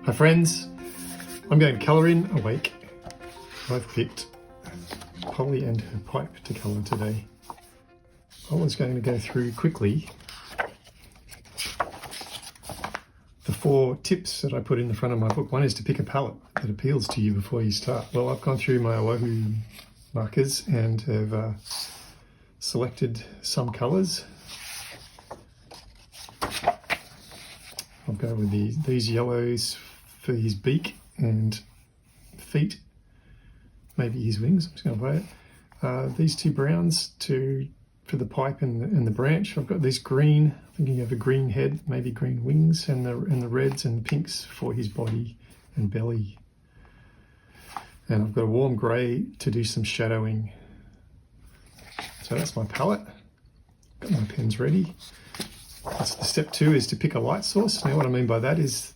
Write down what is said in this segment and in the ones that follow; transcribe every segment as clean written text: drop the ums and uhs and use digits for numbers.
Hi friends, I'm going to colour in Awake. I've picked Polly and her pipe to colour today. I was going to go through quickly the 4 tips that I put in the front of my book. One is to pick a palette that appeals to you before you start. Well, I've gone through my Ohuhu markers and have selected some colours. I'll go with these yellows for his beak and feet, maybe his wings. I'm just going to play it. These 2 browns for the pipe and the branch. I've got this green. I think you have a green head, maybe green wings, and the reds and pinks for his body and belly. And I've got a warm grey to do some shadowing. So that's my palette. Got my pens ready. That's the step 2 is to pick a light source. Now what I mean by that is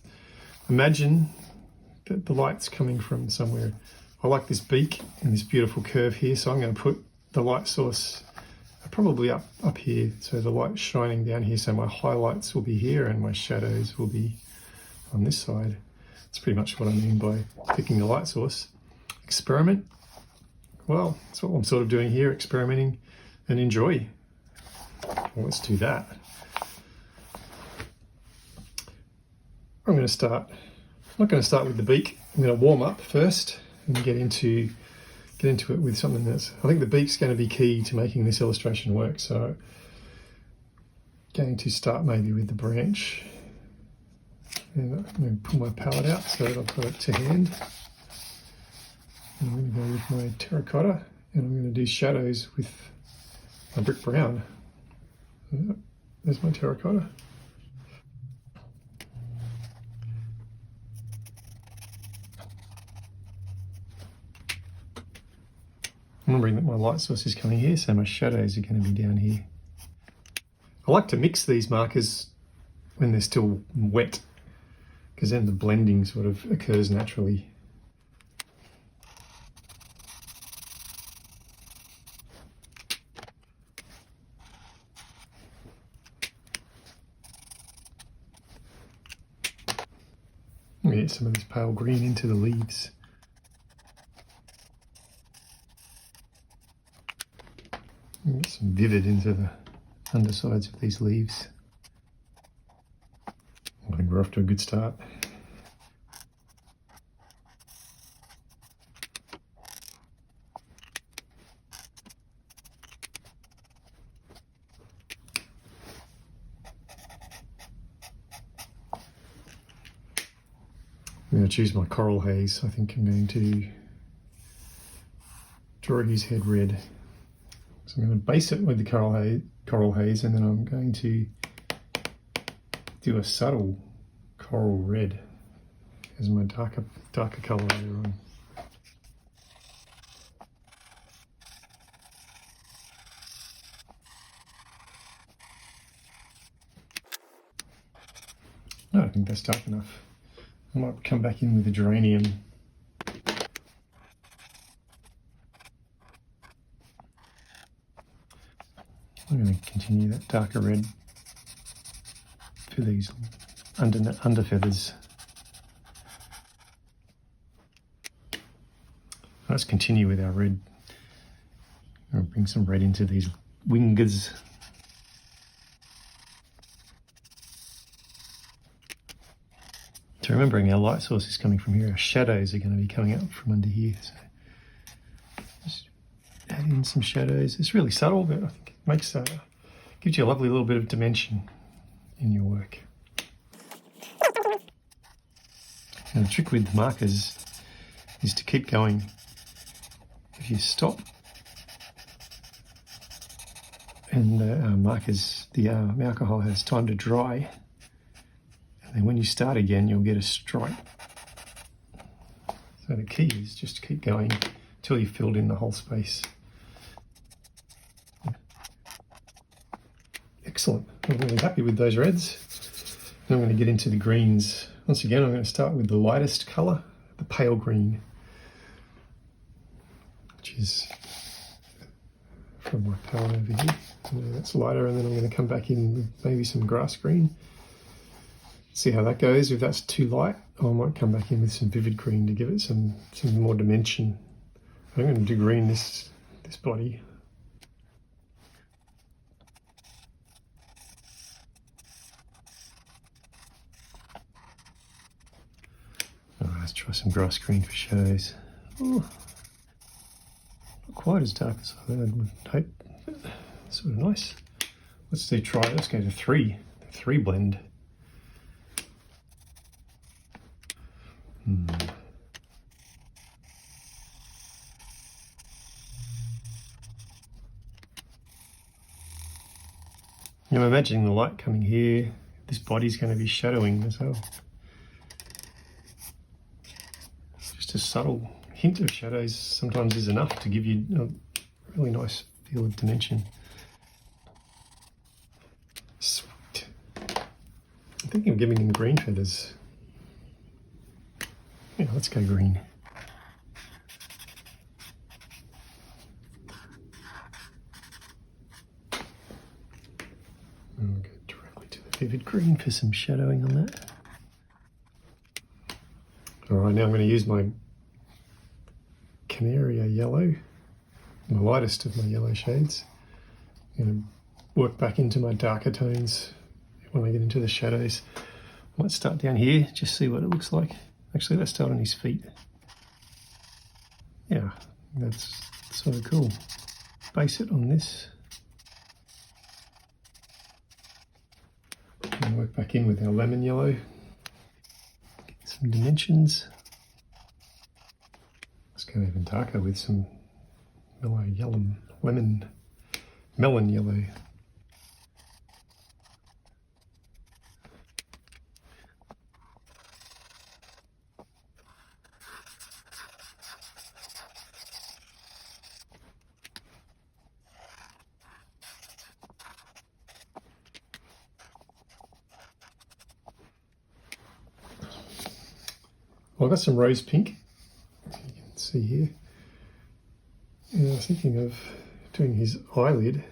imagine that the light's coming from somewhere. I like this beak and this beautiful curve here, so I'm going to put the light source probably up here, so the light's shining down here, so my highlights will be here and my shadows will be on this side. That's pretty much what I mean by picking the light source. Experiment. Well, that's what I'm sort of doing here, experimenting and enjoy. Well, let's do that. I'm not going to start with the beak. I'm going to warm up first and get into it with something that's, I think the beak's going to be key to making this illustration work. So going to start maybe with the branch. And I'm going to pull my palette out so that I've got it to hand. And I'm going to go with my terracotta and I'm going to do shadows with my brick brown. There's my terracotta. Remembering that my light source is coming here, so my shadows are going to be down here. I like to mix these markers when they're still wet, because then the blending sort of occurs naturally. Let me get some of this pale green into the leaves. Get some vivid into the undersides of these leaves. I think we're off to a good start. I'm going to choose my coral haze. I think I'm going to draw his head red. So I'm going to base it with the coral haze and then I'm going to do a subtle coral red as my darker colour later on. No, I think that's dark enough. I might come back in with the geranium. I'm going to continue that darker red for these under feathers. Let's continue with our red. I'll bring some red into these wingers. So remembering our light source is coming from here, our shadows are going to be coming up from under here. So just add in some shadows. It's really subtle, but I think it makes gives you a lovely little bit of dimension in your work. And the trick with the markers is to keep going. If you stop and the markers, the alcohol has time to dry, and then when you start again, you'll get a stripe. So the key is just to keep going until you've filled in the whole space. Excellent. I'm really happy with those reds. Now I'm going to get into the greens. Once again, I'm going to start with the lightest colour, the pale green, which is from my palette over here. So that's lighter, and then I'm going to come back in with maybe some grass green. See how that goes. If that's too light, I might come back in with some vivid green to give it some more dimension. I'm going to do green this body. Alright, let's try some grass green for shadows. Oh, not quite as dark as I would hope. Sort of nice. Let's go to 3 blend. I'm imagining the light coming here. This body's going to be shadowing as well. Just a subtle hint of shadows sometimes is enough to give you a really nice feel of dimension. Sweet. I'm thinking of giving him green feathers. Yeah, let's go green. And we'll go directly to the vivid green for some shadowing on that. Alright, now I'm going to use my Canaria yellow, the lightest of my yellow shades. I'm going to work back into my darker tones when I get into the shadows. I might start down here, just see what it looks like. Actually, let's start on his feet. Yeah, that's sort of cool. Base it on this. And work back in with our lemon yellow. Get some dimensions. Let's go even darker with some mellow yellow, melon yellow. Well, I've got some rose pink, you can see here. And I was thinking of doing his eyelid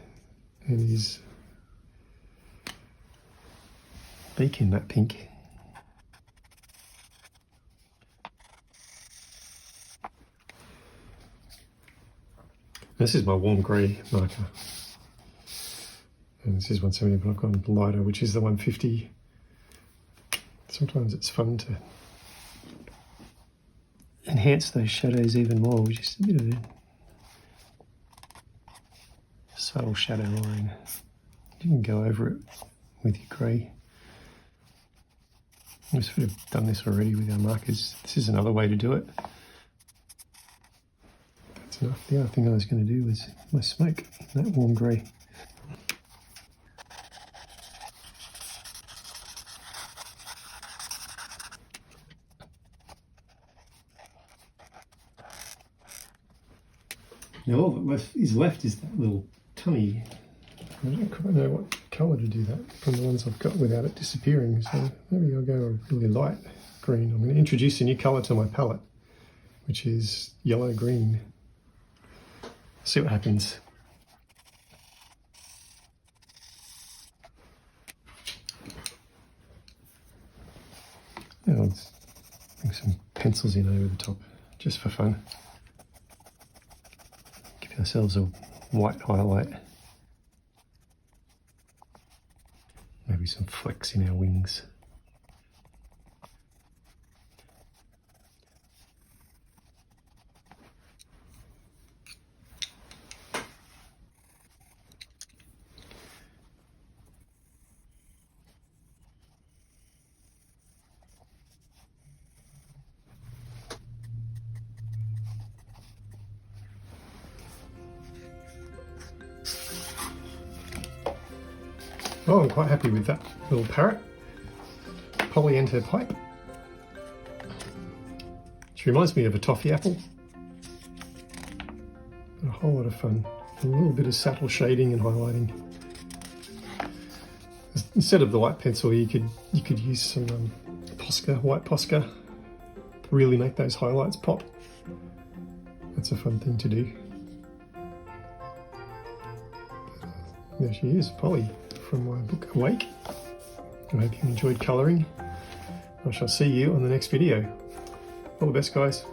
and his beak in that pink. This is my warm grey marker. And this is 170, but I've gone lighter, which is the 150. Sometimes it's fun to enhance those shadows even more with just a bit of a subtle shadow line. You can go over it with your grey. I've sort of done this already with our markers. This is another way to do it. That's enough. The other thing I was going to do was my smoke, that warm grey. Now all that is left is that little tummy. I don't quite know what colour to do that from the ones I've got without it disappearing, so maybe I'll go a really light green. I'm going to introduce a new colour to my palette, which is yellow-green. See what happens. Now let's bring some pencils in over the top, just for fun. Ourselves a white highlight, maybe some flecks in our wings. Oh, I'm quite happy with that little parrot. Polyenter pipe. Which reminds me of a toffee apple. A whole lot of fun. A little bit of subtle shading and highlighting. Instead of the white pencil, you could use some Posca, white Posca. Really make those highlights pop. That's a fun thing to do. There she is, Polly, from my book Awake. I hope you enjoyed colouring. I shall see you on the next video. All the best, guys.